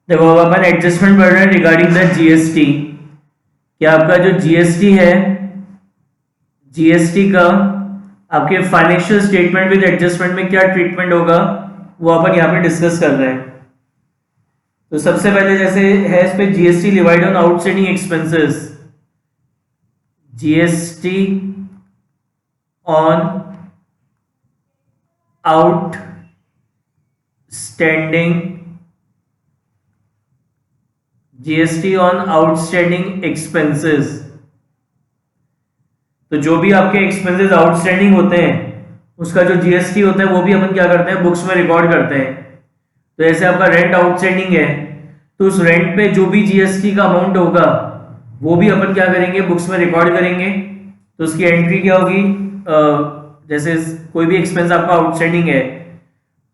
देखो अब अपन एडजस्टमेंट पढ़ रहे हैं रिगार्डिंग द जीएसटी। कि आपका जो जीएसटी है, जीएसटी का आपके फाइनेंशियल स्टेटमेंट विद एडजस्टमेंट में क्या ट्रीटमेंट होगा वो अपन यहाँ पे डिस्कस कर रहे हैं। तो सबसे पहले जैसे है इस पे GST divide on outstanding expenses, GST on outstanding, GST on outstanding expenses. तो जो भी आपके एक्सपेंसेस आउटस्टैंडिंग होते हैं उसका जो जीएसटी होता है वो भी अपन क्या करते हैं, बुक्स में रिकॉर्ड करते हैं। तो जैसे आपका रेंट आउटस्टैंडिंग है तो उस रेंट पे जो भी जीएसटी का अमाउंट होगा वो भी अपन क्या करेंगे, बुक्स में रिकॉर्ड करेंगे। तो उसकी एंट्री क्या होगी, जैसे कोई भी एक्सपेंस आपका आउटस्टैंडिंग है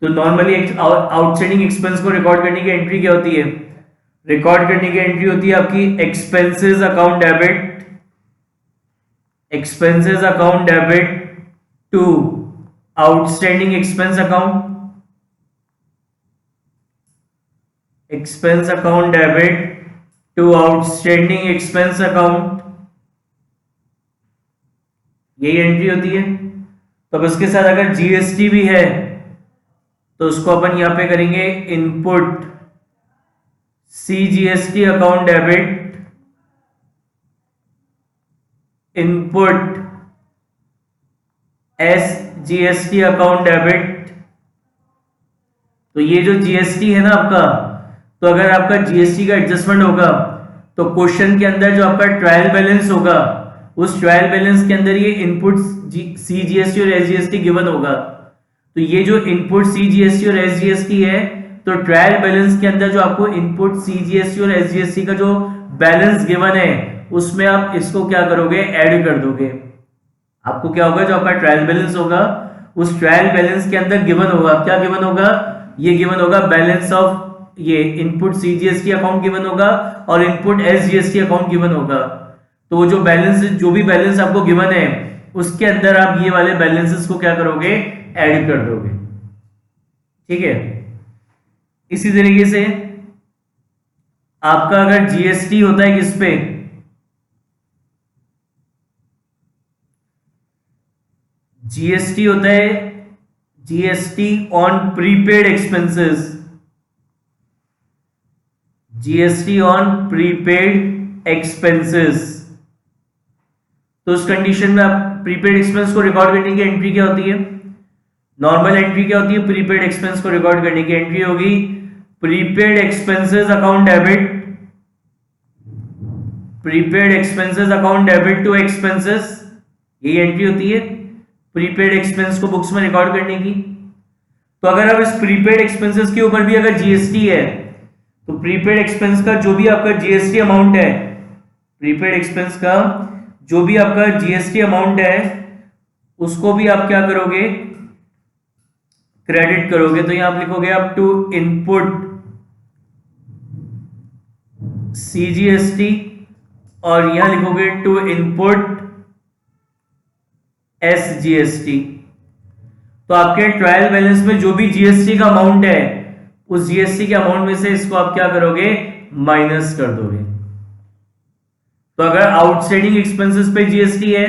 तो नॉर्मली आउटस्टैंडिंग एक्सपेंस को रिकॉर्ड करने की एंट्री क्या होती है, रिकॉर्ड करने की एंट्री होती है आपकी expenses account debit, expenses account debit to outstanding expense account, expense account debit to outstanding expense account, यही एंट्री होती है। तो अब इसके साथ अगर जीएसटी भी है तो उसको अपन यहां पे करेंगे input CGST account debit, input SGST account debit. तो ये जो जीएसटी है ना आपका, तो अगर आपका जीएसटी का एडजस्टमेंट होगा तो क्वेश्चन के अंदर जो आपका ट्रायल बैलेंस होगा उस ट्रायल बैलेंस के अंदर ये इनपुट सीजीएसटी और एसजीएसटी गिवन होगा। तो ये जो इनपुट सीजीएसटी और एसजीएसटी है तो ट्रायल बैलेंस के अंदर जो आपको इनपुट सीजीएसटी और एसजीएसटी का जो बैलेंस गिवन है उसमें आप इसको क्या करोगे, ऐड कर दोगे। आपको क्या होगा, जो आपका ट्रायल बैलेंस होगा उस ट्रायल बैलेंस के अंदर गिवन होगा, क्या गिवन होगा, ये गिवन होगा बैलेंस ऑफ ये इनपुट सीजीएसटी अकाउंट गिवन होगा और इनपुट एसजीएसटी अकाउंट गिवन होगा। तो वो जो बैलेंस, जो भी बैलेंस आपको गिवन है उसके अंदर आप ये वाले बैलेंसेस को क्या करोगे, ऐड कर दोगे। ठीक है। इसी तरीके से आपका अगर जीएसटी होता है किस पे, जीएसटी होता है GST on prepaid expenses, GST on prepaid expenses. तो उस कंडीशन में आप प्रीपेड एक्सपेंस को रिकॉर्ड करने की एंट्री क्या होती है, नॉर्मल एंट्री क्या होती है, प्रीपेड एक्सपेंस को रिकॉर्ड करने की एंट्री होगी prepaid expenses account debit, prepaid expenses account debit to expenses, ये एंट्री होती है प्रीपेड एक्सपेंस को बुक्स में रिकॉर्ड करने की। तो अगर अब इस प्रीपेड एक्सपेंसेस के ऊपर भी अगर जीएसटी है तो प्रीपेड एक्सपेंस का जो भी आपका जीएसटी अमाउंट है, प्रीपेड एक्सपेंस का जो भी आपका जीएसटी अमाउंट है उसको भी आप क्या करोगे, क्रेडिट करोगे। तो यहां आप लिखोगे आप टू इनपुट सीजीएसटी और यहां लिखोगे टू इनपुट एसजीएसटी। तो आपके ट्रायल बैलेंस में जो भी जीएसटी का अमाउंट है उस जीएसटी के अमाउंट में से इसको आप क्या करोगे, माइनस कर दोगे। तो अगर आउटस्टैंडिंग एक्सपेंसेस पे जीएसटी है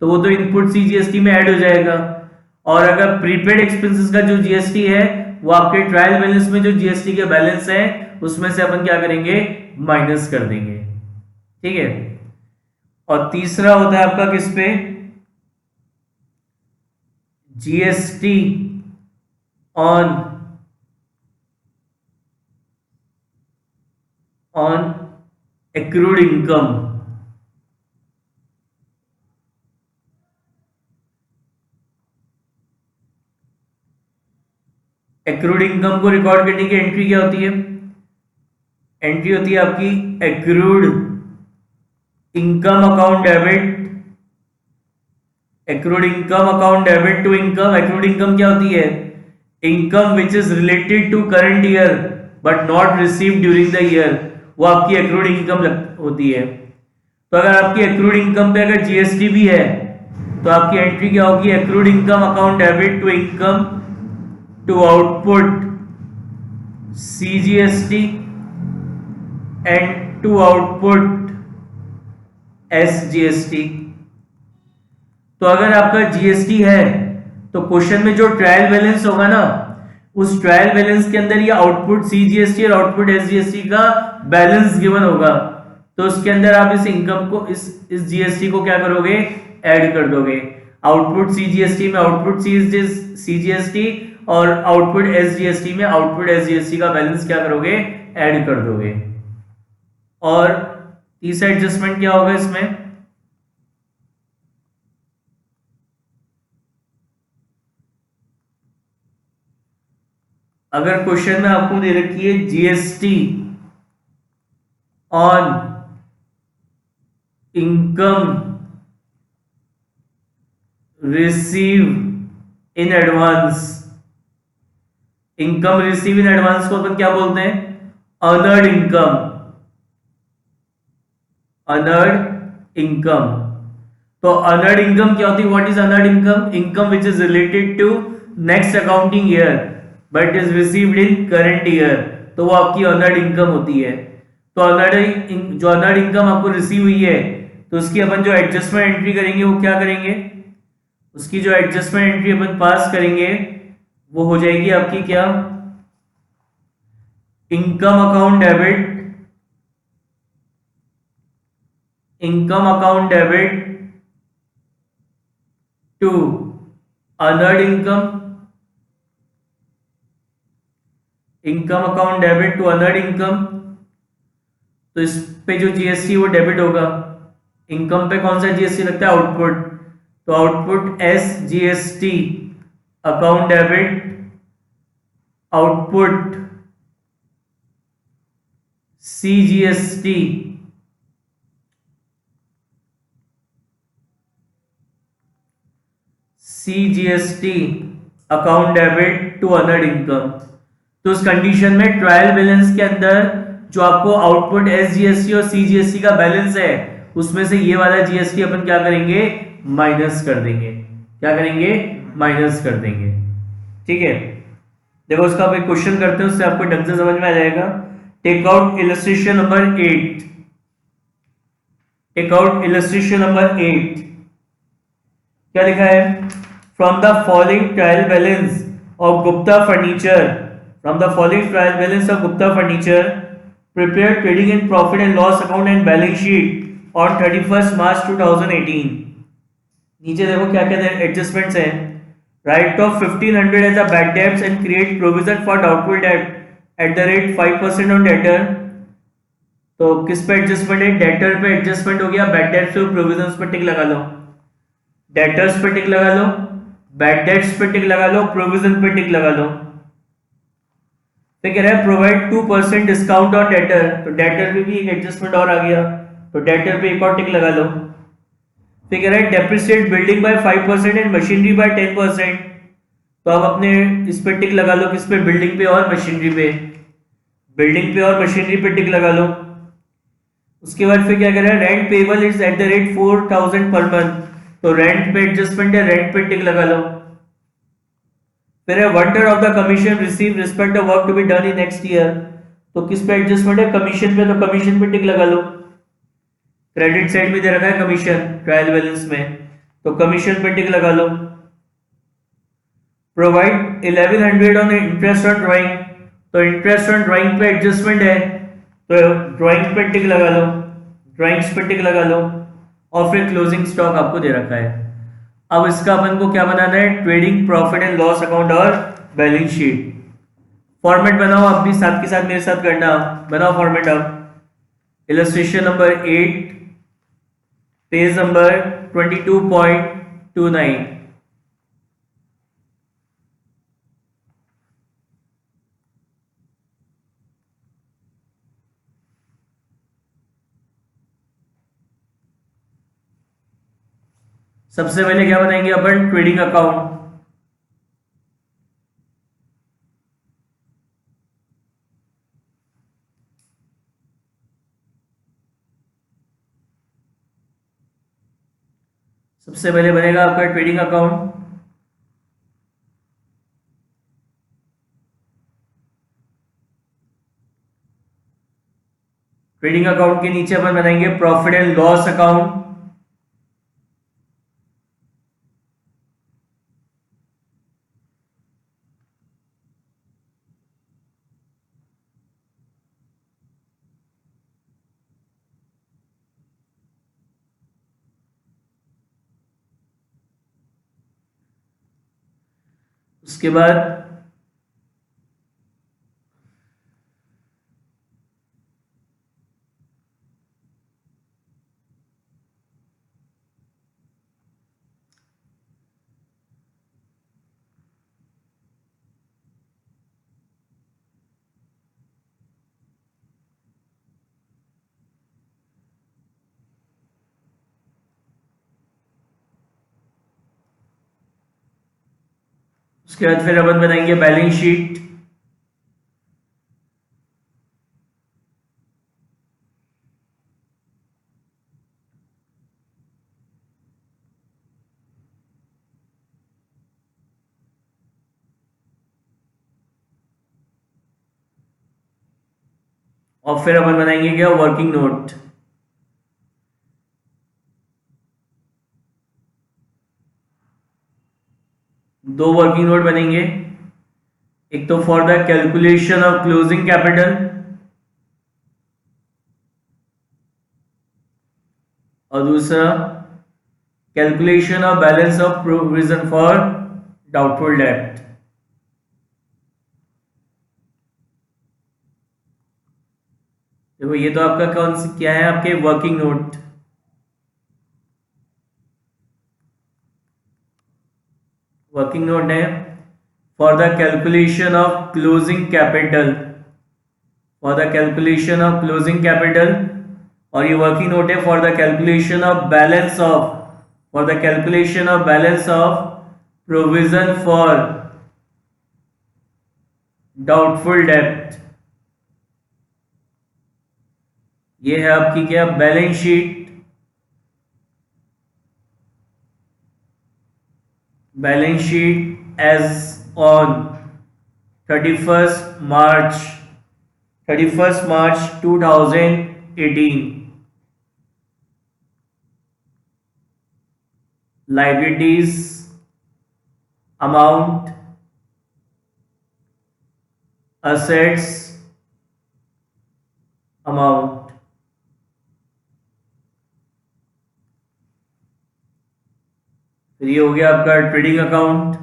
तो वो तो इनपुट सीजीएसटी में ऐड हो जाएगा, और अगर प्रीपेड एक्सपेंसेस का जो जीएसटी है वो आपके ट्रायल बैलेंस में जो जीएसटी के बैलेंस है उसमें से अपन क्या करेंगे, माइनस कर देंगे। ठीक है। और तीसरा होता है आपका किस पे, GST on accrued income. Accrued income को रिकॉर्ड करने की एंट्री क्या होती है, एंट्री होती है आपकी accrued income account debit, accrued income account debit to income. Accrued income क्या होती है, income which is related to current year but not received during the year, वो आपकी एक्रूड इनकम होती है। तो अगर आपकी एक्रूड इनकम पे अगर जीएसटी भी है तो आपकी एंट्री क्या होगी, accrued income account debit to income to output CGST and to output SGST। तो अगर आपका जीएसटी है तो क्वेश्चन में जो ट्रायल बैलेंस होगा ना, उस ट्रायल बैलेंस के अंदर ये आउटपुट सीजीएसटी और आउटपुट एसजीएसटी का बैलेंस गिवन होगा। तो उसके अंदर आप इस इनकम को इस जीएसटी को क्या करोगे, ऐड कर दोगे। आउटपुट सीजीएसटी में आउटपुट सीजीएसटी और आउटपुट एसजीएसटी में आउटपुट एसजीएसटी का बैलेंस क्या करोगे, ऐड कर दोगे। और तीसरा एडजस्टमेंट क्या होगा इसमें, अगर क्वेश्चन में आपको दे रखी है GST on income receive in advance, income receive in advance को अपन क्या बोलते हैं, अर्नर्ड इनकम, अर्नर्ड इनकम। तो अर्नर्ड इनकम क्या होती है, what is unearned income, income which is related to next accounting year but is received in current year, तो वो आपकी अर्नर्ड इनकम होती है। तो जो अर्नर्ड इनकम आपको रिसीव हुई है, तो उसकी अपन जो एडजस्टमेंट एंट्री करेंगे वो क्या करेंगे, उसकी जो एडजस्टमेंट एंट्री अपन पास करेंगे वो हो जाएगी आपकी क्या, income account debit, income account debit to unearned income, income account debit to unearned income. तो इस पे जो जीएसटी वो डेबिट होगा, इनकम पे कौन सा जीएसटी लगता है, आउटपुट, तो output S GST account debit, output CGST CGST account debit to unearned income. तो उस कंडीशन में ट्रायल बैलेंस के अंदर जो आपको आउटपुट एसजीएसटी और सीजीएसटी का बैलेंस है, उसमें से ये वाला जीएसटी अपन क्या करेंगे, माइनस कर देंगे, क्या करेंगे, माइनस कर देंगे। ठीक है, देखो उसका आप एक क्वेश्चन करते हैं, उससे आपको ढंग से समझ में आ जाएगा। Take out illustration number 8, take out illustration number 8, क्या लिखा है, from the following trial balance of Gupta furniture, from the following trial balance of Gupta furniture prepare trading and profit and loss account and balance sheet on 31 March 2018। नीचे देखो क्या क्या adjustments हैं, write off 1500 as a bad debts and create provision for doubtful debt at the rate 5% on debtor. तो किस पे adjustment है, debtor पे एडजस्टमेंट हो गया, बैड डेट्स पे प्रोविजंस पे टिक लगा लो, डेटर्स पे टिक लगा लो, बैड डेट्स पे टिक लगा लो, प्रोविजन पे टिक लगा लो। तो कह रहा है प्रोवाइड 2% डिस्काउंट ऑन डेटर, तो डेटर पे भी एडजस्टमेंट और आ गया, तो डेटर पे एक और टिक लगा लो। तो कह रहा है depreciate building by 5% and machinery by 10%, तो आप अपने इस पे टिक लगा लो, किस पे, बिल्डिंग पे और मशीनरी पे, बिल्डिंग पे और मशीनरी पे टिक लगा लो। उसके बाद फिर क्या कह रहा है, rent payable is eight the rate 4000 per month, तो रेंट पे एडजस्टमेंट है, रेंट पे टिक लगा लो। फिर है 1/3 of the commission receive respect the work to be done in next year, तो किस पे एडजस्टमेंट है, कमीशन पे, तो कमीशन पे टिक लगा लो। क्रेडिट साइड में दे रखा है कमीशन ट्रायल बैलेंस में, तो कमीशन पे टिक लगा लो। Provide 1100 on interest on drawing, तो इंटरेस्ट ऑन ड्राइंग पे एडजस्टमेंट है, तो ड्राइंग पे टिक लगा लो, ड्राइंग्स पे टिक लगा लो। और फिर क्लोजिंग स्टॉक आपको दे रखा है। अब इसका अपन को क्या बनाना है, trading profit and loss account और बैलेंस शीट। फॉर्मेट बनाओ, आप भी साथ के साथ मेरे साथ करना, बनाओ फॉर्मेट। अब इलस्ट्रेशन नंबर 8 पेज नंबर 22.29, सबसे पहले क्या बनाएंगे अपन, ट्रेडिंग अकाउंट। सबसे पहले बनेगा आपका ट्रेडिंग अकाउंट। ट्रेडिंग अकाउंट के नीचे अपन बनाएंगे प्रॉफिट एंड लॉस अकाउंट। उसके बाद फिर अपन बनाएंगे बैलेंस शीट। और फिर अपन बनाएंगे क्या, वर्किंग नोट। दो वर्किंग नोट बनेंगे, एक तो for the calculation of closing capital और दूसरा calculation of balance of provision for doubtful डेब्ट। देखो ये तो आपका कौन सी क्या है, आपके वर्किंग नोट। वर्किंग नोट है for the calculation of closing capital, for the calculation of closing capital. और ये वर्किंग नोट है for the calculation of balance of, for the calculation of balance of provision for doubtful डेब्ट। ये है आपकी क्या, balance sheet. Balance sheet as on 31st March 2018। liabilities amount, assets amount। फिर ये हो गया आपका trading account.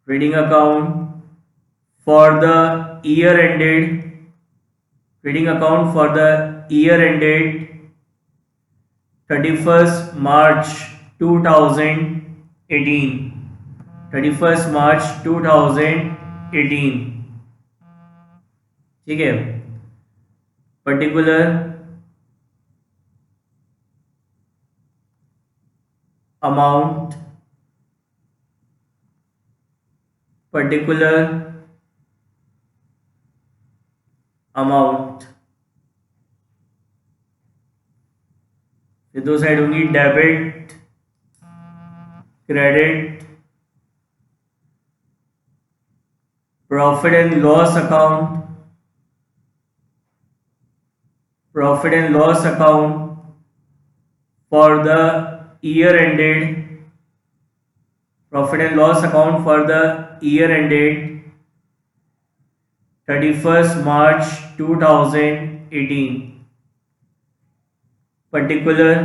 Trading account for the year ended, trading account for the year ended 31st March 2018, 31st March 2018। ठीक है, पर्टिकुलर अमाउंट, पर्टिकुलर अमाउंट। ये दो side होंगी, debit credit. Profit and loss account, profit and loss account for the year ended, profit and loss account for the year ended 31st March 2018। Particular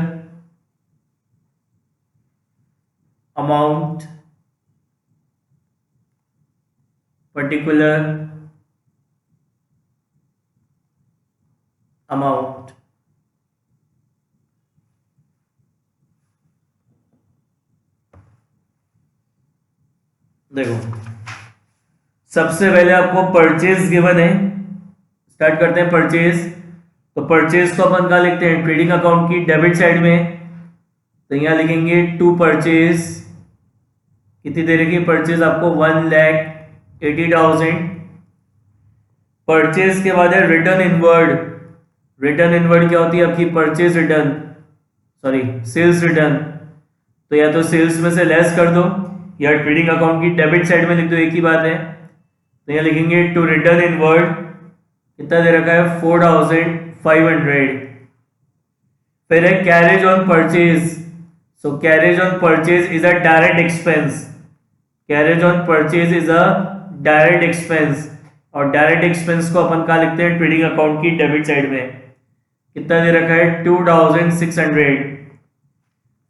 amount, particular amount. देखो सबसे पहले आपको purchase given है, start करते हैं purchase. तो purchase को अपन कहाँ लिखते हैं, ट्रेडिंग अकाउंट की डेबिट साइड में। तो यहां लिखेंगे टू परचेज, कितनी देर की परचेज आपको 1,80,000। परचेज के बाद है रिटर्न इनवर्ड। रिटर्न इनवर्ड क्या होती है आपकी, purchase return, sorry sales return. तो या तो सेल्स में से लेस कर दो या ट्रेडिंग अकाउंट की डेबिट साइड में लिख दो, एक ही बात है। तो यहाँ लिखेंगे टू रिटर्न इनवर्ड, कितना दे रखा है 4500। फिर है carriage on purchase. So carriage on purchase is a direct expense, carriage on purchase is a direct expense, और डायरेक्ट एक्सपेंस को अपन कहाँ लिखते हैं, ट्रेडिंग अकाउंट की डेबिट साइड में। कितना दे रखा है 2600।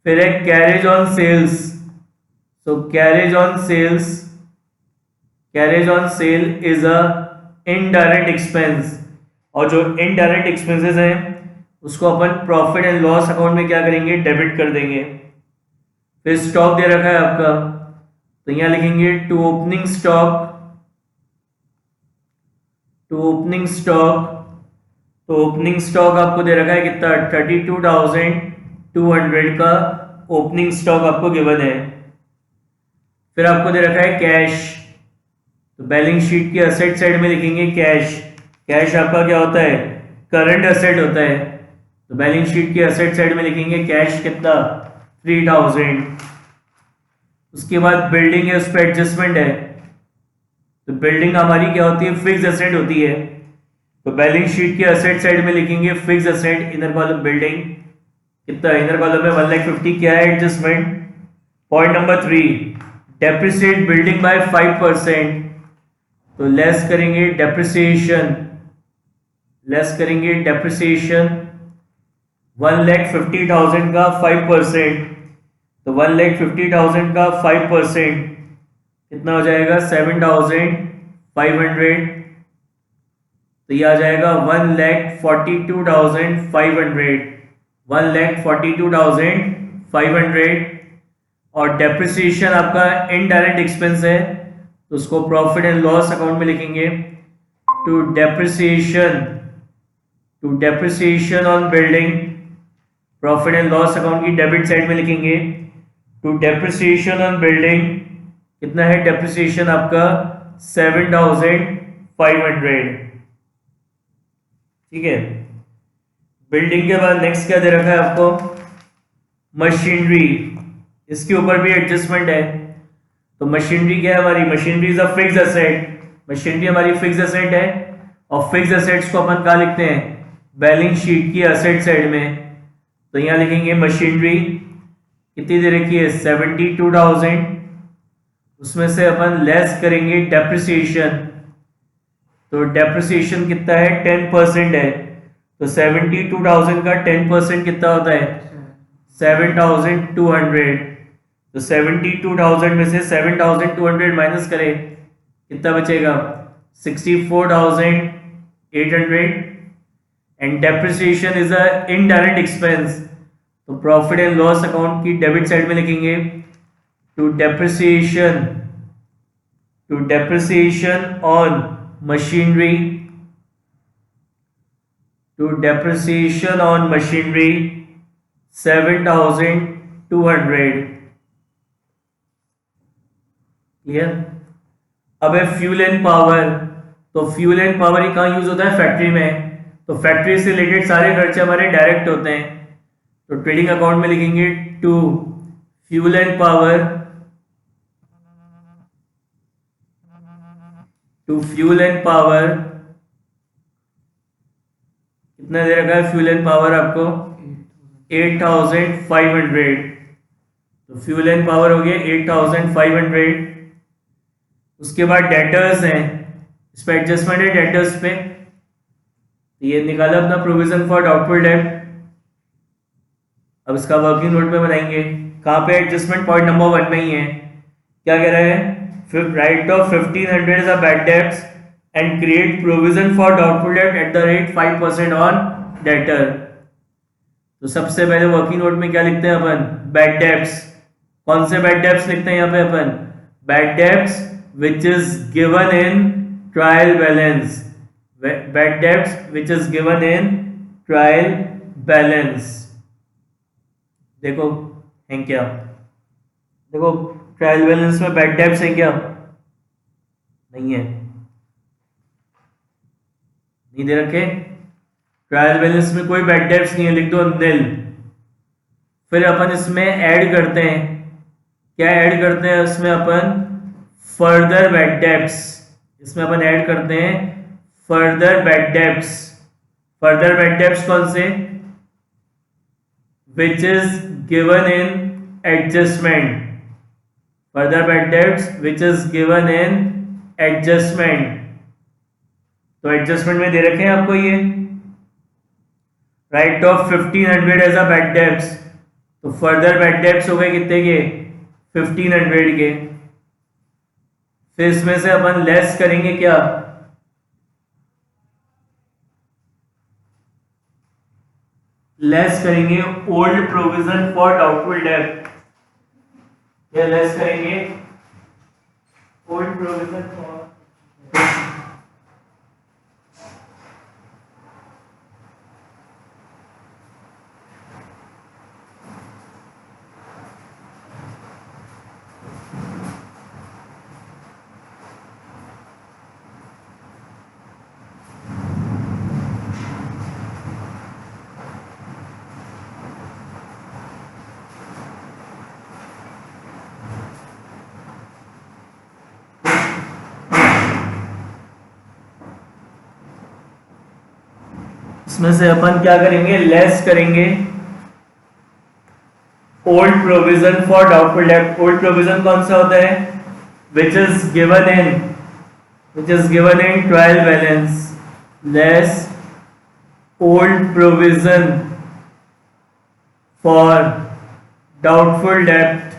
फिर है carriage on sales. So carriage on sales, carriage on sale is a indirect expense, और जो इनडायरेक्ट एक्सपेंसेस हैं उसको अपन प्रॉफिट एंड लॉस अकाउंट में क्या करेंगे, डेबिट कर देंगे। फिर स्टॉक दे रखा है आपका, तो यहां लिखेंगे to opening stock, to opening stock. तो ओपनिंग स्टॉक आपको दे रखा है कितना 32,200 का ओपनिंग स्टॉक आपको गिवन है। फिर आपको दे रखा है कैश, तो बैलेंस शीट की असेट साइड में लिखेंगे कैश। कैश आपका क्या होता है, करंट असेट होता है, तो बैलेंस शीट की असेट साइड में लिखेंगे कैश कितना 3000। उसके बाद बिल्डिंग है, उस पर एडजस्टमेंट है, तो बिल्डिंग हमारी क्या होती है, फिक्स एसेट होती है, तो बैलेंस शीट की असेट साइड में लिखेंगे fix asset, inner column building कितना, इनर कॉलम में 1,50,000 क्या है adjustment. Point number 3, depreciate building by 5%, तो लेस करेंगे डेप्रिसिएशन, लेस करेंगे डेप्रिसिएशन 1,50,000 का 5%, तो 1,50,000 का 5% कितना हो जाएगा 7,500, तो ये आ जाएगा 1,42,500, 1,42,500। और डेप्रिसिएशन आपका इनडायरेक्ट एक्सपेंस है, तो उसको प्रॉफिट एंड लॉस अकाउंट में लिखेंगे to depreciation on building, profit and loss account की डेबिट साइड में लिखेंगे टू डेप्रिसिएशन ऑन बिल्डिंग, कितना है डेप्रिसिएशन आपका 7,500। ठीक है। बिल्डिंग के बाद नेक्स्ट क्या दे रखा है आपको, मशीनरी, इसके ऊपर भी एडजस्टमेंट है। तो मशीनरी क्या है हमारी, machinery is a fix asset, machinery हमारी फिक्स एसेट है, और फिक्स एसेट्स को अपन कहाँ लिखते हैं, बैलेंस शीट की एसेट साइड में। तो यहाँ लिखेंगे मशीनरी कितनी दे रखी है 72,000, उसमें से अपन लेस करेंगे डेप्रिसिएशन, तो डेप्रिसिएशन कितना है 10% है, तो 72,000 का 10% कितना होता है 7,200, तो 72,000 में से 7,200 माइनस करें कितना बचेगा 64,800। And depreciation is a indirect expense, तो प्रॉफिट एंड लॉस अकाउंट की डेबिट साइड में लिखेंगे to depreciation on machinery, to depreciation on machinery 7,200। Clear. अब है फ्यूल एंड पावर, तो फ्यूल एंड पावर ही कहाँ यूज होता है, फैक्ट्री में, तो फैक्ट्री से रिलेटेड सारे खर्चे हमारे डायरेक्ट होते हैं, तो ट्रेडिंग अकाउंट में लिखेंगे to fuel and power, to fuel and power कितना दे रखा है फ्यूल एंड पावर आपको 8,500, तो फ्यूल एंड पावर हो गया 8,500। उसके बाद डेटर्स हैं, इस पर एडजस्टमेंट है डेटर्स पे, तो ये निकाला अपना प्रोविजन फॉर डाउटफुल डेट। अब इसका वर्किंग नोट में बनाएंगे, कहाँ पे एडजस्टमेंट, पॉइंट नंबर 1 में ही है। क्या कह रहा है, right of 1,500 is a bad debts and create provision for doubtful debt at the rate 5% on debtor. तो सबसे पहले वर्किंग नोट में क्या लिखते हैं अपन, बैड डेट्स। कौन से बैड डेट्स लिखते हैं यहाँ पे अपन, bad debts which is given in trial balance, bad debts which is given in trial balance. देखो हैं क्या, देखो ट्रायल बैलेंस में बैड डेट्स हैं क्या, नहीं है, नहीं दे रखे, ट्रायल बैलेंस में कोई बैड डेट्स नहीं है, लिख दो निल। फिर अपन इसमें ऐड करते हैं क्या ऐड करते हैं उसमें अपन? Further bad debts. इसमें अपन ऐड करते हैं further bad debts. Further bad debts कौन से? Which is given in adjustment. Further bad debts which is given in adjustment. तो एडजस्टमेंट में दे रखे हैं आपको ये write off 1500 as a bad debts. तो फर्दर बैड डेब्ट्स हो गए कितने के? 1500 के। फिर इसमें से अपन लेस करेंगे क्या? लेस करेंगे ओल्ड प्रोविजन फॉर डाउटफुल डेब्ट। या लेस करेंगे ओल्ड प्रोविजन फॉर। इसमें से अपन क्या करेंगे? लेस करेंगे ओल्ड प्रोविजन फॉर डाउटफुल डेब्ट। ओल्ड प्रोविजन कौन सा होता है? विच is given in trial balance. Less old provision for doubtful डेब्ट।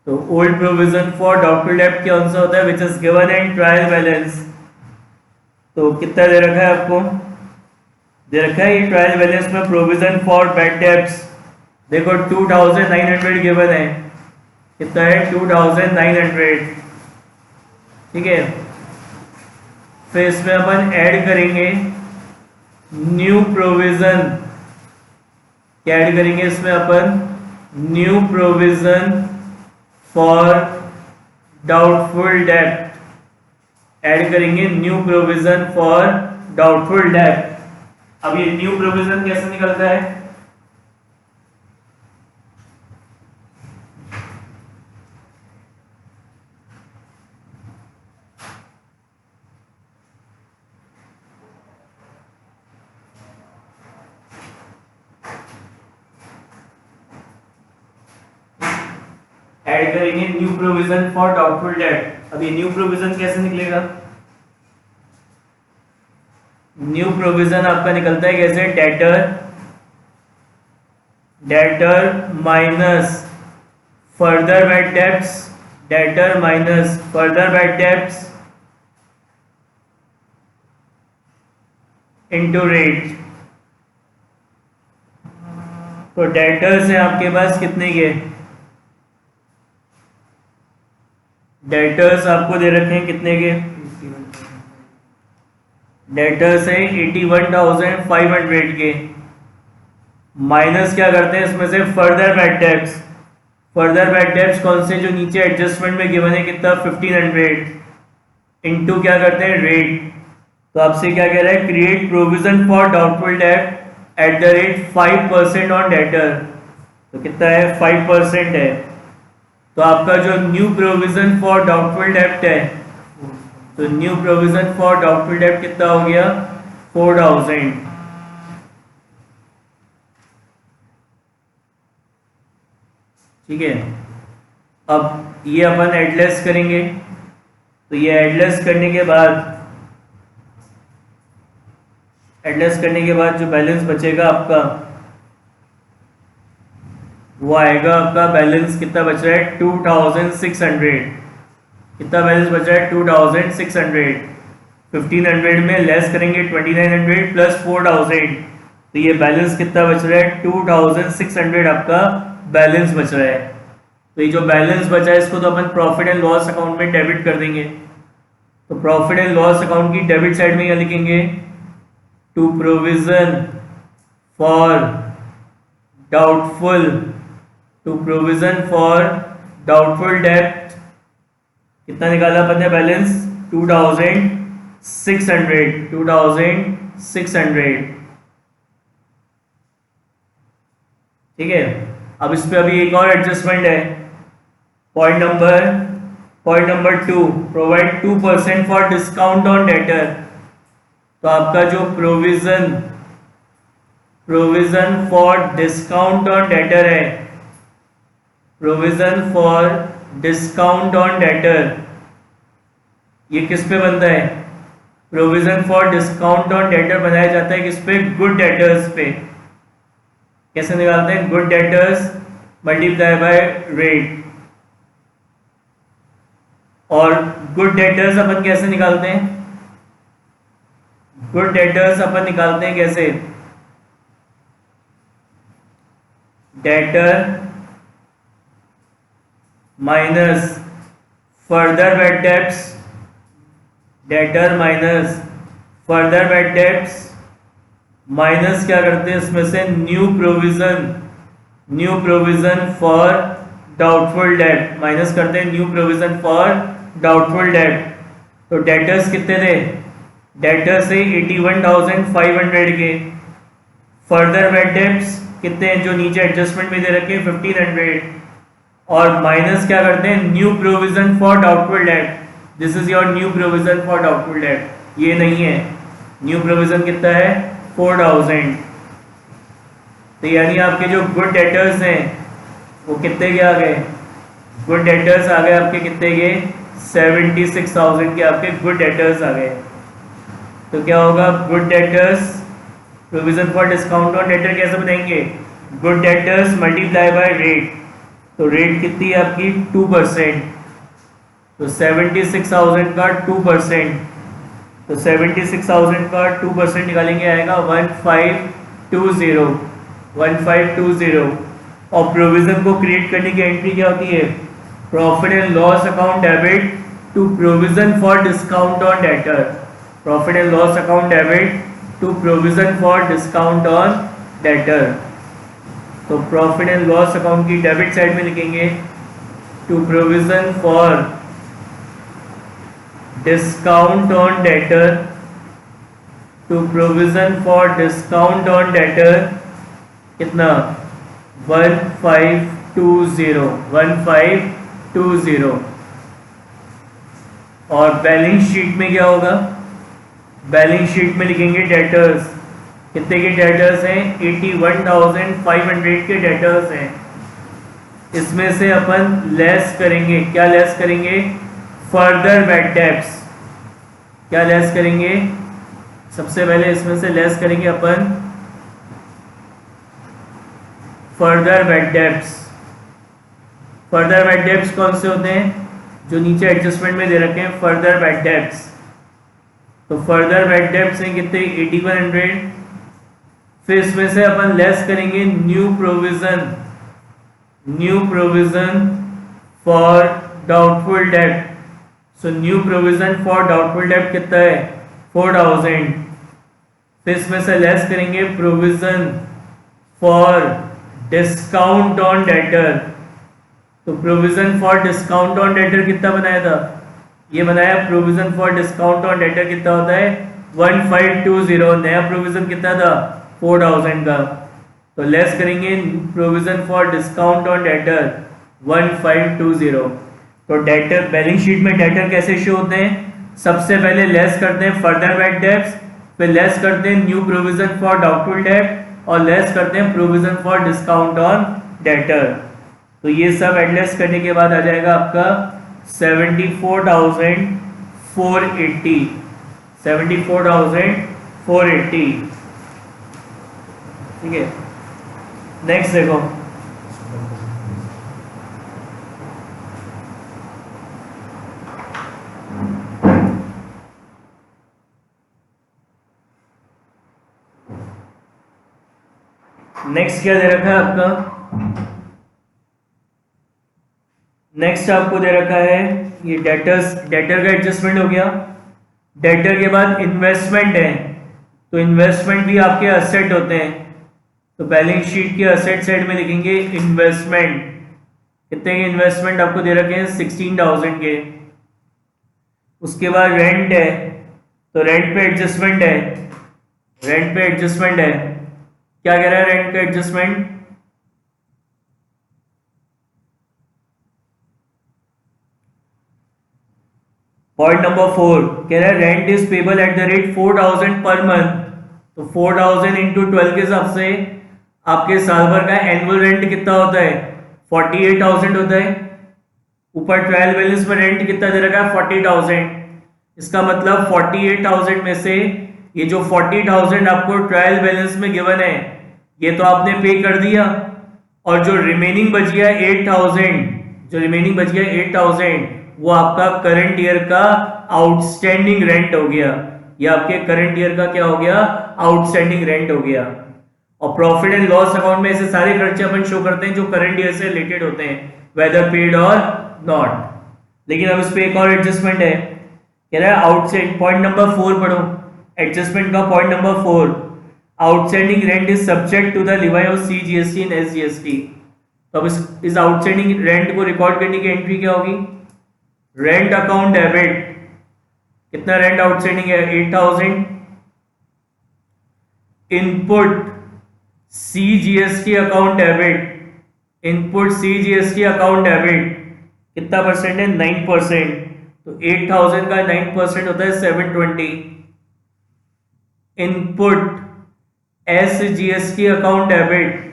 तो ओल्ड प्रोविजन फॉर डाउटफुल डेब्ट कौन सा होता है? विच is given in trial balance. तो कितना दे रखा है आपको? दे रखा है ये ट्रायल बैलेंस में प्रोविजन फॉर बैड डेब्ट्स। देखो 2900 गिवन है। कितना है? 2900। ठीक है। फिर इसमें अपन ऐड करेंगे न्यू प्रोविजन। क्या ऐड करेंगे इसमें अपन? न्यू प्रोविजन फॉर डाउटफुल डेब्ट। ऐड करेंगे न्यू प्रोविजन फॉर डाउटफुल डेब्ट। अब ये न्यू प्रोविजन कैसे निकलता है? ऐड करेंगे न्यू प्रोविजन फॉर डाउटफुल डेब्ट। अब ये न्यू प्रोविजन कैसे निकलेगा? न्यू प्रोविजन आपका निकलता है कैसे? Debtor minus further bad debts. Debtor minus further bad debts into rate. तो डेटर्स है आपके पास कितने के? डेटर्स आपको दे रखे हैं कितने के? डेटर्स है 81,500 के। माइनस क्या करते हैं इसमें से? Further bad debts. Further bad debts कौन से? जो नीचे एडजस्टमेंट में गिवन है कितना? 1500 इनटू क्या करते हैं? रेट। तो आपसे क्या कह रहा है? क्रिएट प्रोविजन फॉर डाउटफुल डेब्ट eight the rate 5% on debtor. तो कितना है? 5% है। तो आपका जो न्यू प्रोविजन फॉर डाउटफुल डेब्ट है, तो न्यू प्रोविजन फॉर डाउटफुल डेब्ट कितना हो गया? 4000। ठीक है। अब ये अपन एडलेस करेंगे। तो ये एडलेस करने के बाद जो बैलेंस बचेगा आपका, वो आएगा आपका बैलेंस कितना बच रहा है? 2600। कितना बैलेंस बच रहा है? 2600। 1500 में लेस करेंगे 2900 प्लस 4000। तो ये बैलेंस कितना बच रहा है? 2600 आपका बैलेंस बच रहा है। तो ये जो बैलेंस बचा है इसको तो अपन प्रॉफिट एंड लॉस अकाउंट में डेबिट कर देंगे। तो प्रॉफिट एंड लॉस अकाउंट की डेबिट साइड में क्या लिखेंगे? टू प्रोविजन फॉर डाउटफुल डेब्ट कितना निकाला अपन ने बैलेंस? 2600। ठीक है। अब इस पे अभी एक और एडजस्टमेंट है। Point number 2, provide 2% for discount on debtor. तो आपका जो provision for discount on debtor है, provision for discount on debtor, ये किस पे बनता है? Provision for discount on debtor बनाया जाता है किस पे? गुड डेटर्स पे। कैसे निकालते हैं? Good debtors multiply by rate. और गुड डेटर्स अपन कैसे निकालते हैं? गुड डेटर्स अपन निकालते हैं कैसे? Debtor minus further bad debts, debtor minus further bad debts, minus क्या करते हैं इसमें से? New provision for doubtful date, minus करते हैं new provision for doubtful date. तो डेटर्स कितने थे? डेटर्स से 81,500 के। फर्दर बैड डेब्ट्स कितने हैं जो नीचे एडजस्टमेंट में दे रखे हैं? 1500। और माइनस क्या करते हैं? New provision for doubtful date. This is your new provision for doubtful date. ये नहीं है, न्यू प्रोविजन कितना है? 4000। तो यानी आपके जो गुड डेटर्स हैं वो कितने के आ गए? गुड डेटर्स आ गए आपके कितने के? 76,000 के आपके गुड डेटर्स आ गए। तो क्या होगा? Good debtors provision for discount on debtor कैसे बनाएंगे? Good debtors multiply by rate. तो रेट कितनी है आपकी? 2%। तो 76,000 का 2%, तो 76,000 का 2% निकालेंगे, आएगा 1520। और प्रोविजन को क्रिएट करने की एंट्री क्या होती है? Profit and loss account debit to provision for discount on debtor. Profit and loss account debit to provision for discount on debtor. तो प्रॉफिट एंड लॉस अकाउंट की डेबिट साइड में लिखेंगे to provision for discount on debtor, to provision for discount on debtor कितना? 1520। और balance sheet में क्या होगा? Balance sheet में लिखेंगे डेटर्स। कितने के डेटर्स हैं? 81,500 के डेटर्स हैं। इसमें से अपन लेस करेंगे, क्या लेस करेंगे? Further bad debts. क्या लेस करेंगे? सबसे पहले इसमें से लेस करेंगे अपन further bad debts. Further bad debts कौन से होते हैं? जो नीचे एडजस्टमेंट में दे रखे हैं, फर्दर बैड डेब्ट्स। तो फर्दर बैड डेब्ट्स हैं कितने? 8100। फिर इसमें से अपन लेस करेंगे न्यू प्रोविजन फॉर डाउटफुल डेब्ट। So new provision for doubtful डेब्ट कितना है? 4000। फिर इसमें से लेस करेंगे provision for discount on debtor. तो provision for discount on debtor कितना बनाया था? ये बनाया provision for discount on debtor कितना होता है? 1520। नया प्रोविजन कितना था? 4000 का। तो लेस करेंगे provision for discount on debtor 1520। तो डेटर बैलेंस शीट में डेटर कैसे शो होते हैं? सबसे पहले लेस करते हैं फर्दर बैड डेब्ट्स, फिर लेस करते हैं न्यू प्रोविजन फॉर डाउटफुल डेब्ट, और लेस करते हैं provision for discount on debtor. तो ये सब एडलेस करने के बाद आ जाएगा आपका 74,480। 74,480। ठीक है, नेक्स्ट देखो। नेक्स्ट क्या दे रखा है आपका? नेक्स्ट आपको दे रखा है ये डेटर का एडजस्टमेंट हो गया। डेटर के बाद इन्वेस्टमेंट है, तो इन्वेस्टमेंट भी आपके असेट होते हैं। तो बैलेंस शीट के असेट साइड में लिखेंगे इन्वेस्टमेंट। कितने के इन्वेस्टमेंट आपको दे रखे हैं? 16,000 के। उसके बाद रेंट है, तो रेंट पे एडजस्टमेंट है। रेंट पे एडजस्टमेंट है, क्या कह रहा है रेंट का एडजस्टमेंट? पॉइंट नंबर 4 कह रहा है rent is payable eight the rate 4000 per month. तो 4000 इंटू 12 के हिसाब से आपके साल भर का एनुअल रेंट कितना होता है? 48,000 होता है। ऊपर ट्रायल बैलेंस में रेंट कितना दे रखा है? 40,000। इसका मतलब 48,000 में से ये जो 40,000 आपको ट्रायल बैलेंस में गिवन है ये तो आपने पे कर दिया, और जो रिमेनिंग बच गया 8,000, जो रिमेनिंग बच गया 8,000 वो आपका करंट ईयर का आउटस्टैंडिंग रेंट हो गया। ये आपके करंट ईयर का क्या हो गया? आउटस्टैंडिंग रेंट हो गया। और प्रॉफिट एंड लॉस अकाउंट में ऐसे सारे खर्चे अपन शो करते हैं जो करंट ईयर से रिलेटेड होते हैं, वेदर पेड और नॉट। लेकिन अब इस पे एक और एडजस्टमेंट है, कह रहा है आउटसाइड पॉइंट नंबर 4 पढ़ो, एडजस्टमेंट का point number 4, outstanding rent is subject to the levy of CGST and SGST. तो अब इस आउटस्टैंडिंग रेंट को रिकॉर्ड करने की एंट्री क्या होगी? रेंट अकाउंट डेबिट, कितना रेंट आउटस्टैंडिंग है? 8,000। Input CGST account debit, input CGST account debit कितना परसेंट है? 9%। तो 8,000 का 9% होता है 720। Input SGST account debit,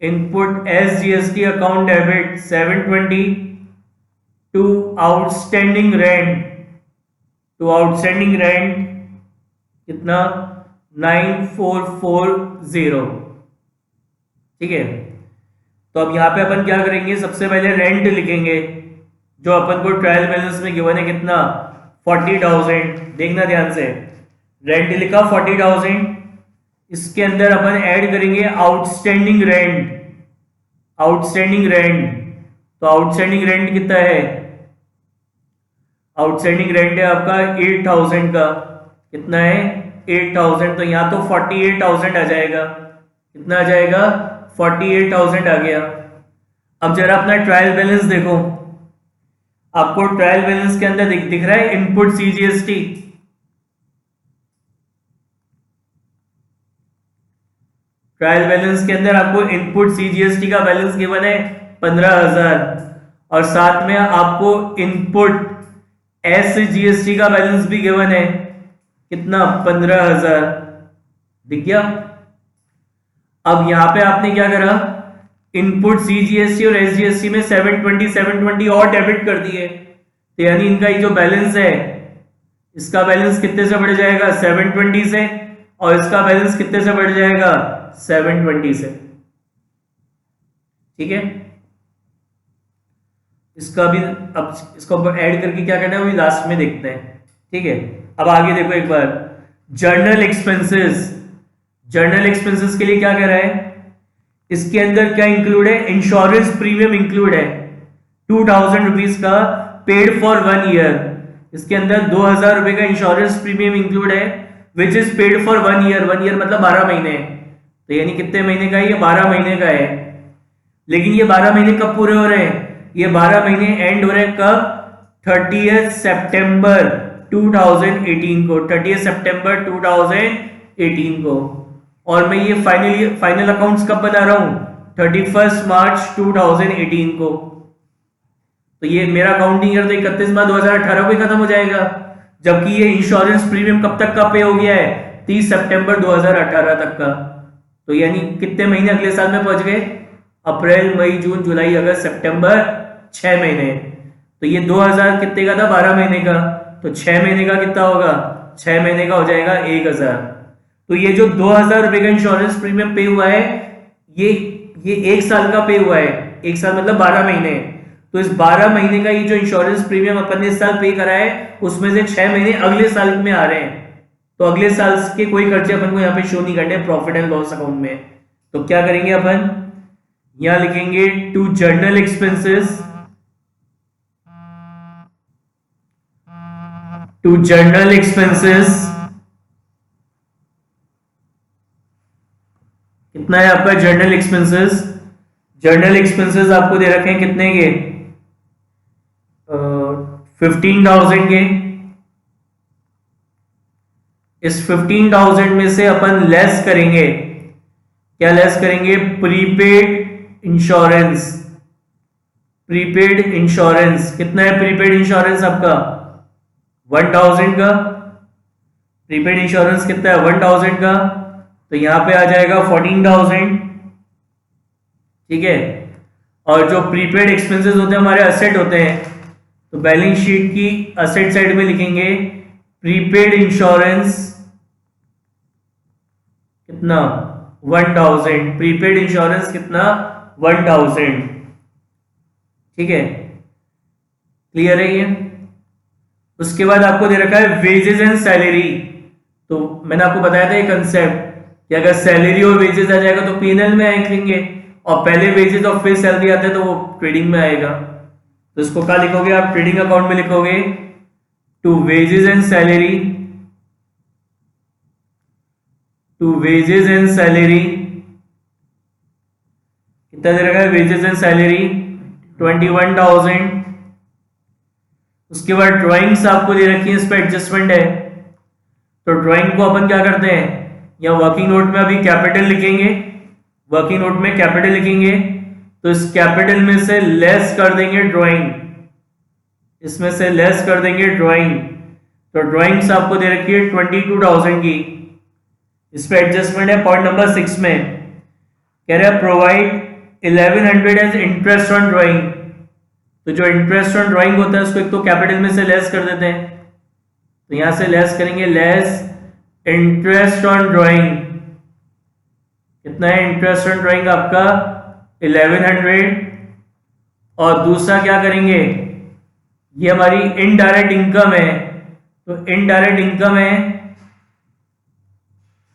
input SGST account debit 720 to outstanding rent, to outstanding rent कितना? 9440। ठीक है, तो अब यहां पे अपन क्या करेंगे? सबसे पहले रेंट लिखेंगे जो अपन को ट्रायल बैलेंस में गिवन है, कितना? 40,000। देखना ध्यान से, रेंट लिखा 40,000, इसके अंदर अपन ऐड करेंगे आउटस्टैंडिंग रेंट, आउटस्टैंडिंग रेंट। तो आउटस्टैंडिंग रेंट कितना है? आउटस्टैंडिंग रेंट है आपका 8,000 का, कितना है? 8,000। तो यहाँ तो 48,000 आ जाएगा, कितना आ जाएगा? 48,000 आ गया। अब जरा अपना ट्रायल बैलेंस देखो, आपको ट्रायल बैलेंस के अंदर दिख रहा है इनपुट सीजीएसटी, ट्रायल बैलेंस के अंदर आपको इनपुट सीजीएसटी का बैलेंस गिवन है 15,000, और साथ में आपको इनपुट एसजीएसटी का बैलेंस भी गिवन है, कितना? 15,000। दिख गया? अब यहां पे आपने क्या करा? इनपुट सीजीएसटी और एसजीएसटी में 720 और डेबिट कर दिए, तो यानी इनका ये जो बैलेंस है इसका बैलेंस कितने से बढ़ जाएगा? 720 से, और इसका बैलेंस कितने से बढ़ जाएगा? 720 से। ठीक है, इसका भी अब इसको ऐड करके क्या करना है वो लास्ट में देखते हैं। ठीक है, अब आगे देखो एक बार, जर्नल एक्सपेंसेस, जर्नल एक्सपेंसेस के लिए क्या कह रहा है? इसके अंदर क्या इंक्लूड है? इंश्योरेंस प्रीमियम इंक्लूड है 2,000 रुपीज का, पेड फॉर 1 ईयर। इसके अंदर 2,000 रुपए का इंश्योरेंस प्रीमियम इंक्लूड है which is paid for 1 year. 1 year मतलब 12 महीने, तो यानी कितने महीने का है? ये 12 महीने का है। लेकिन ये 12 महीने कब पूरे हो रहे हैं? ये 12 महीने एंड हो रहे हैं कब? 30 सितंबर 2018 को, 30 सितंबर 2018 को। और मैं ये फाइनल अकाउंट्स कब बना रहा हूं? 31 मार्च 2018 को। तो ये मेरा अकाउंटिंग ईयर तो 31 मार्च 2018 को ही खत्म हो जाएगा, जबकि ये इंश्योरेंस प्रीमियम कब तक का पे हो गया है? 30 सितंबर 2018 तक का। तो यानी कितने महीने अगले साल में पहुंच गए? अप्रैल, मई, जून, जुलाई, अगस्त, सितंबर, 6 महीने। तो ये 2000 कितने का था? 12 महीने का। तो 6 महीने का कितना होगा? 6 महीने का हो जाएगा 1,000। तो ये जो 2,000 रुपए का इंश्योरेंस प्रीमियम पे हुआ है, ये 1 साल का पे हुआ है। 1 साल मतलब 12 महीने। तो इस 12 महीने का ये जो इंश्योरेंस प्रीमियम अपन ने इस साल पे करा है, उसमें से 6 महीने अगले साल में आ रहे हैं। तो अगले साल के कोई खर्चे अपन को यहाँ पे शो नहीं करने प्रॉफिट एंड लॉस अकाउंट में। तो क्या करेंगे अपन? यहां लिखेंगे to journal expenses, to journal expenses कितना है आपका? जर्नल एक्सपेंसेस, जर्नल एक्सपेंसेस आपको दे रखे हैं कितने के? 15,000 के। इस 15,000 में से अपन लेस करेंगे, क्या लेस करेंगे? Prepaid insurance. प्रीपेड इंश्योरेंस कितना है? प्रीपेड इंश्योरेंस आपका 1000 का, प्रीपेड इंश्योरेंस कितना है 1000 का, तो यहां पे आ जाएगा 14,000। ठीक है, और जो प्रीपेड एक्सपेंसेस होते हैं हमारे असेट होते हैं, तो बैलेंस शीट की असेट साइड में लिखेंगे प्रीपेड इंश्योरेंस कितना 1000, प्रीपेड इंश्योरेंस कितना 1000। ठीक है, क्लियर है ये। उसके बाद आपको दे रखा है वेजेस एंड सैलरी। तो मैंने आपको बताया था ये कंसेप्ट कि अगर सैलरी और वेजेस आ जाएगा तो पीएनएल में लिखेंगे, और पहले वेजेस और फिर सैलरी आते हैं तो वो ट्रेडिंग में आएगा। तो इसको क्या लिखोगे आप, ट्रेडिंग अकाउंट में लिखोगे to wages and salary, to wages and salary कितना दे रखा है, वेजेस एंड सैलरी 21,000। उसके बाद ड्राइंग्स आपको दे रखी है, इस पर एडजस्टमेंट है, तो ड्राइंग को अपन क्या करते हैं, या वर्किंग नोट में अभी कैपिटल लिखेंगे, वर्किंग नोट में कैपिटल लिखेंगे, तो इस कैपिटल में से लेस कर देंगे ड्राइंग, इसमें से लेस कर देंगे ड्राइंग। तो ड्राइंग्स आपको दे रखी है 22,000 की। इस पे एडजस्टमेंट है पॉइंट नंबर 6 में, कह रहा है provide 1100 as interest on drawing. तो जो इंटरेस्ट ऑन ड्राइंग होता है उसको एक तो कैपिटल में से लेस कर देते हैं, तो यहां से लेस करेंगे, लेस इंटरेस्ट ऑन ड्राइंग कितना है, इंटरेस्ट ऑन ड्राइंग आपका 1100। और दूसरा क्या करेंगे, ये हमारी इनडायरेक्ट इनकम है, तो इनडायरेक्ट इनकम है,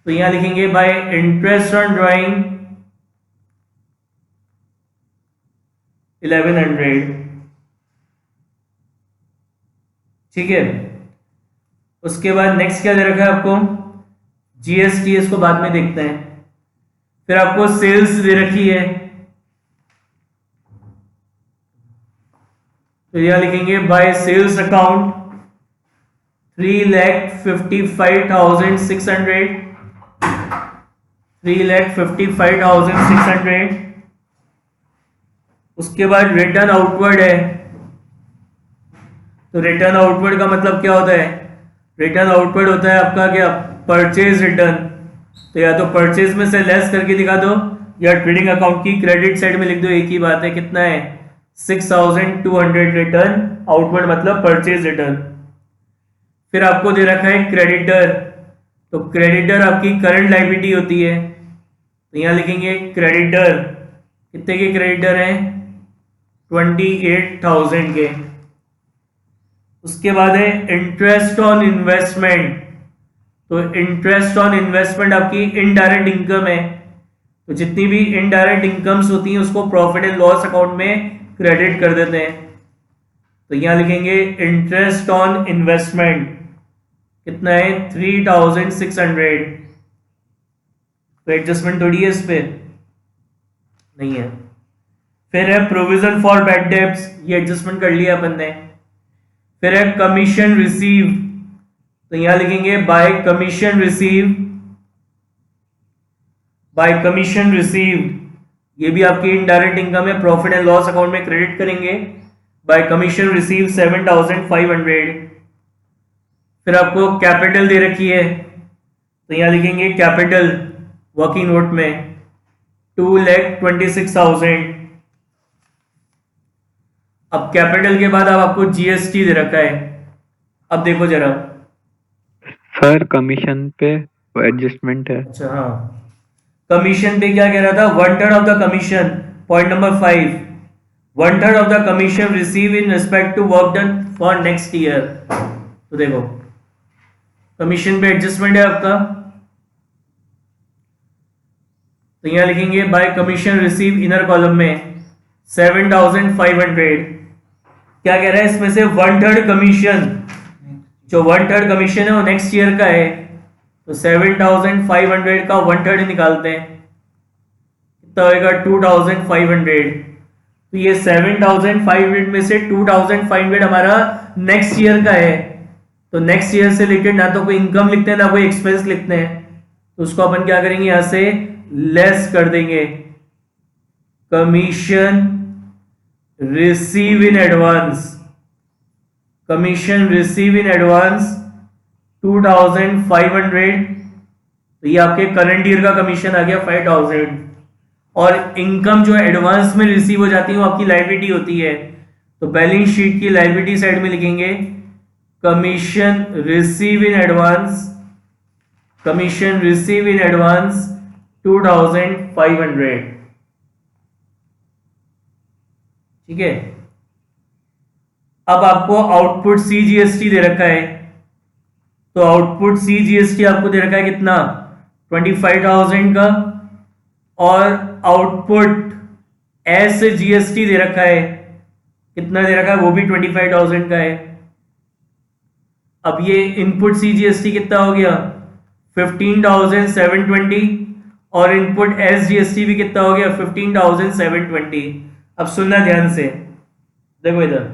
तो यहां लिखेंगे बाय इंटरेस्ट ऑन ड्राइंग 1100। ठीक है, उसके बाद नेक्स्ट क्या दे रखा है आपको, जीएसटी, इसको बाद में देखते हैं। फिर आपको सेल्स दे रखी है, तो यहां लिखेंगे बाय सेल्स अकाउंट 3,55,600, 3,55,600। उसके बाद रिटर्न आउटवर्ड है, तो रिटर्न आउटवर्ड का मतलब क्या होता है, रिटर्न आउटवर्ड होता है आपका क्या, परचेज रिटर्न। तो या तो परचेज में से लेस करके दिखा दो, या ट्रेडिंग अकाउंट की क्रेडिट साइड में लिख दो, एक ही बात है। कितना है 6,200 रिटर्न आउटवर्ड मतलब परचेज रिटर्न। फिर आपको दे रखा है क्रेडिटर, तो क्रेडिटर आपकी करंट लायबिलिटी होती है, तो यहां लिखेंगे क्रेडिटर, कितने के क्रेडिटर हैं 28,000 के। उसके बाद है इंटरेस्ट ऑन इन्वेस्टमेंट, तो इंटरेस्ट ऑन इन्वेस्टमेंट आपकी इनडायरेक्ट इनकम है, तो जितनी भी इनडायरेक्ट इनकम्स होती हैं उसको प्रॉफिट एंड लॉस अकाउंट में क्रेडिट कर देते हैं, तो यहां लिखेंगे इंटरेस्ट ऑन इन्वेस्टमेंट कितना है 3,600। तो एडजस्टमेंट थोड़ी है इस पे, नहीं है। फिर है प्रोविजन फॉर बैड डेब्ट्स, ये एडजस्टमेंट कर लिया अपन ने। फिर है कमीशन रिसीव, तो यहां लिखेंगे bye commission receive, bye commission received, ये भी आपकी इनडायरेक्ट इनकम है, प्रॉफिट एंड लॉस अकाउंट में क्रेडिट करेंगे, बाय कमीशन रिसीव 7,500। फिर आपको कैपिटल दे रखी है, तो यहां लिखेंगे कैपिटल वर्किंग नोट में 2,26,000। अब कैपिटल के बाद अब आपको जीएसटी दे रखा है। अब देखो जरा सर, कमीशन पे एडजस्टमेंट है। अच्छा हाँ, कमीशन पे क्या कह रहा था, 1/3 of the commission, point number 5, 1/3 of the commission receive in respect to work done for next year. तो देखो कमीशन पे एडजस्टमेंट है आपका, तो यहां लिखेंगे bye commission receive inner column में 7,500। क्या कह रहा है, इसमें से 1/3 कमीशन, जो 1/3 कमीशन है वो नेक्स्ट ईयर का है, तो 7,500 का 1/3 निकालते हैं, कितना होगा 2,500। तो ये 7,500 में से 2,500 हमारा नेक्स्ट ईयर का है, तो नेक्स्ट ईयर से रिलेटेड ना तो कोई इनकम लिखते हैं ना कोई एक्सपेंस लिखते हैं, तो उसको अपन क्या करेंगे यहां से लेस कर देंगे, commission receive in advance, commission receive in advance 2500, तो ये आपके करंट ईयर का कमीशन आ गया 5000। और इनकम जो एडवांस में रिसीव हो जाती है वो आपकी लायबिलिटी होती है, तो बैलेंस शीट की लायबिलिटी साइड में लिखेंगे commission receive in advance, commission receive in advance 2500। ठीक है, अब आपको आउटपुट सीजीएसटी दे रखा है, तो आउटपुट सीजीएसटी आपको दे रखा है कितना 25,000 का, और आउटपुट एस जीएसटी दे रखा है, कितना दे रखा है वो भी 25,000 का है। अब ये इनपुट सीजीएसटी कितना हो गया 15,720, और इनपुट एसजीएसटी भी कितना हो गया 15,720। अब सुनना ध्यान से, देखो इधर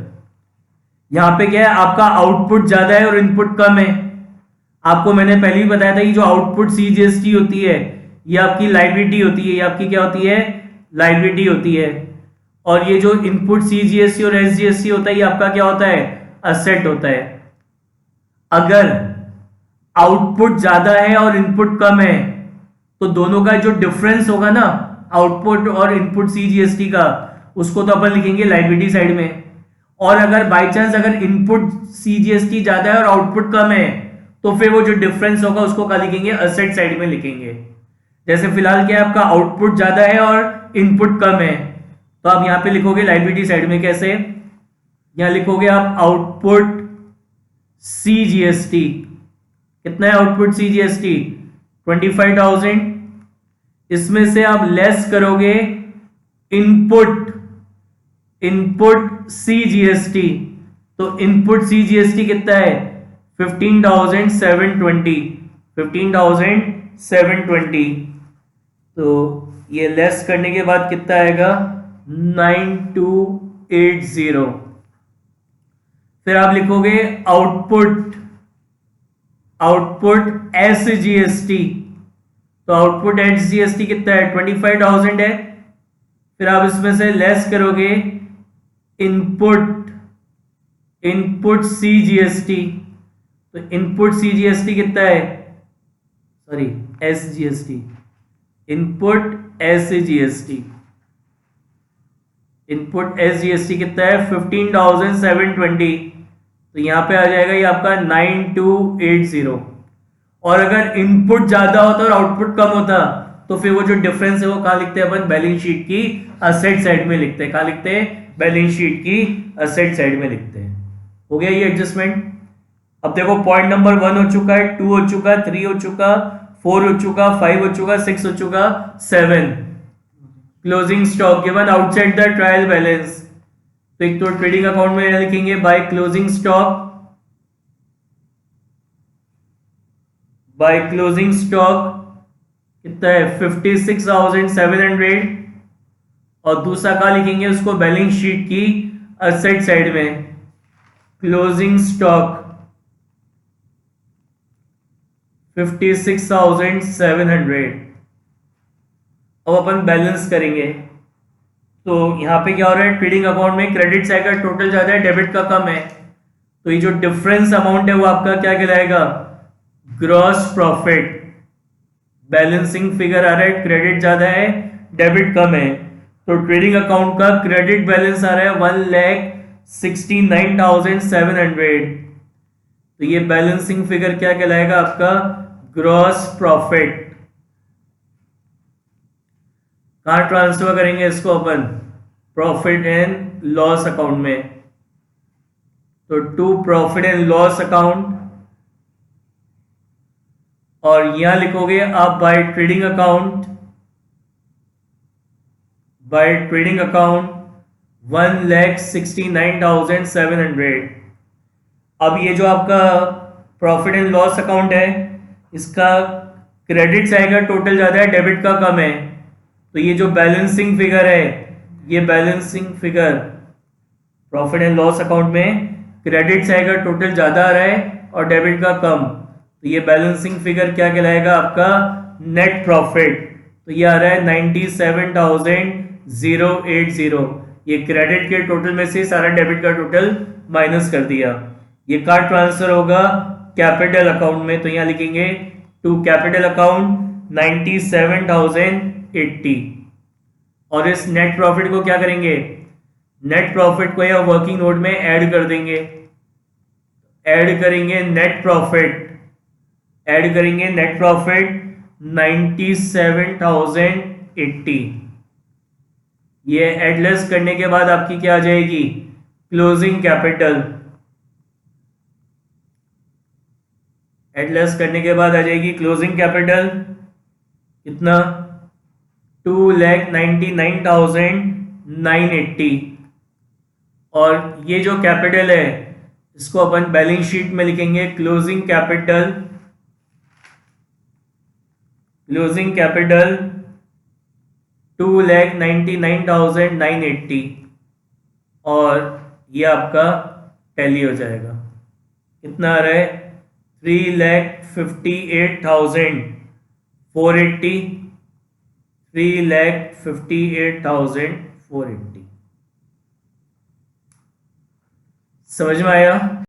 यहां पे क्या है, आपका आउटपुट ज्यादा है और इनपुट कम है। आपको मैंने पहले भी बताया था कि जो आउटपुट सीजीएसटी होती है ये आपकी लायबिलिटी होती है, ये आपकी क्या होती है, लायबिलिटी होती है। और ये जो इनपुट सीजीएसटी और एसजीएसटी होता है ये आपका क्या होता है, असेट होता है। अगर आउटपुट ज्यादा है और इनपुट कम है तो दोनों का जो डिफरेंस होगा ना आउटपुट और इनपुट सीजीएसटी का, उसको तो अपन लिखेंगे लायबिलिटी साइड में। और अगर बाय चांस अगर इनपुट सीजीएसटी ज्यादा है और आउटपुट कम है तो फिर वो जो डिफरेंस होगा उसको क्या लिखेंगे, असेट साइड में लिखेंगे। जैसे फिलहाल क्या है, आपका आउटपुट ज्यादा है और इनपुट कम है, तो आप यहां पे लिखोगे लायबिलिटी साइड में कैसे, यहां लिखोगे आप आउटपुट सीजीएसटी, कितना है आउटपुट सीजीएसटी 25,000, इसमें से आप लेस करोगे इनपुट सीजीएसटी, तो इनपुट सीजीएसटी कितना है 15,720, तो ये लेस करने के बाद कितना आएगा 9280। फिर आप लिखोगे आउटपुट एसजीएसटी, तो आउटपुट एसजीएसटी कितना है 25,000 है। फिर आप इसमें से लेस करोगे इनपुट सीजीएसटी, तो इनपुट सीजीएसटी कितना है, sorry SGST, input SGST, input SGST कितना है 15,720, तो यहां पे आ जाएगा ये आपका 9280। और अगर इनपुट ज्यादा होता और आउटपुट कम होता तो फिर वो जो डिफरेंस है वो कहां लिखते हैं अपन, बैलेंस शीट की असेट साइड में लिखते हैं। कहां लिखते हैं, बैलेंस शीट की असेट साइड में लिखते हैं। हो गया ये एडजस्टमेंट। अब देखो पॉइंट नंबर 1 हो चुका है, 2 हो चुका, 3 हो चुका, 4 हो चुका, 5 हो चुका, 6 हो चुका, 7 closing stock given outside the trial balance. तो एक तो ट्रेडिंग अकाउंट में लिखेंगे by closing stock, by closing stock कितना है 56,700, और दूसरा का लिखेंगे उसको बैलेंस शीट की असेट साइड में क्लोजिंग स्टॉक 56,700। अब अपन बैलेंस करेंगे, तो यहां पे क्या हो रहा है, ट्रेडिंग अकाउंट में क्रेडिट साइड का टोटल ज्यादा है, डेबिट का कम है, तो ये जो डिफरेंस अमाउंट है वो आपका क्या कहलाएगा, ग्रॉस प्रॉफिट। बैलेंसिंग फिगर आ रहा है, क्रेडिट ज्यादा है डेबिट कम है, तो ट्रेडिंग अकाउंट का क्रेडिट बैलेंस आ रहा है 1,69,700, तो ये बैलेंसिंग फिगर क्या कहलाएगा आपका, ग्रॉस प्रॉफिट। कहां ट्रांसफर करेंगे इसको अपन, प्रॉफिट एंड लॉस अकाउंट में, तो to profit and loss account, और यहां लिखोगे आप बाय ट्रेडिंग अकाउंट 1,69,700। अब ये जो आपका प्रॉफिट एंड लॉस अकाउंट है इसका क्रेडिट साइड का टोटल ज्यादा है, डेबिट का कम है, तो ये जो बैलेंसिंग फिगर है, ये balancing figure profit and loss account में क्रेडिट साइड का टोटल ज्यादा आ रहा है और डेबिट का कम, तो ये बैलेंसिंग फिगर क्या कहलाएगा आपका, नेट प्रॉफिट। तो ये आ रहा है 97,080। ये क्रेडिट के टोटल में से सारा डेबिट का टोटल माइनस कर दिया। ये कार्ड ट्रांसफर होगा कैपिटल अकाउंट में, तो यहां लिखेंगे टू कैपिटल अकाउंट 97,080। और इस नेट प्रॉफिट को क्या करेंगे, नेट प्रॉफिट को या वर्किंग नोट में ऐड कर देंगे, ऐड करेंगे नेट प्रॉफिट, ऐड करेंगे नेट प्रॉफिट 97,080। ये एडलेस करने के बाद आपकी क्या आ जाएगी, क्लोजिंग कैपिटल। एडलेस करने के बाद आ जाएगी क्लोजिंग कैपिटल कितना, 2,99,980। और ये जो कैपिटल है इसको अपन बैलेंस शीट में लिखेंगे क्लोजिंग कैपिटल, क्लोजिंग कैपिटल 2,99,980। और ये आपका टैली हो जाएगा, कितना आ रहा है 3,58,480, 3,58,480। समझ में आया।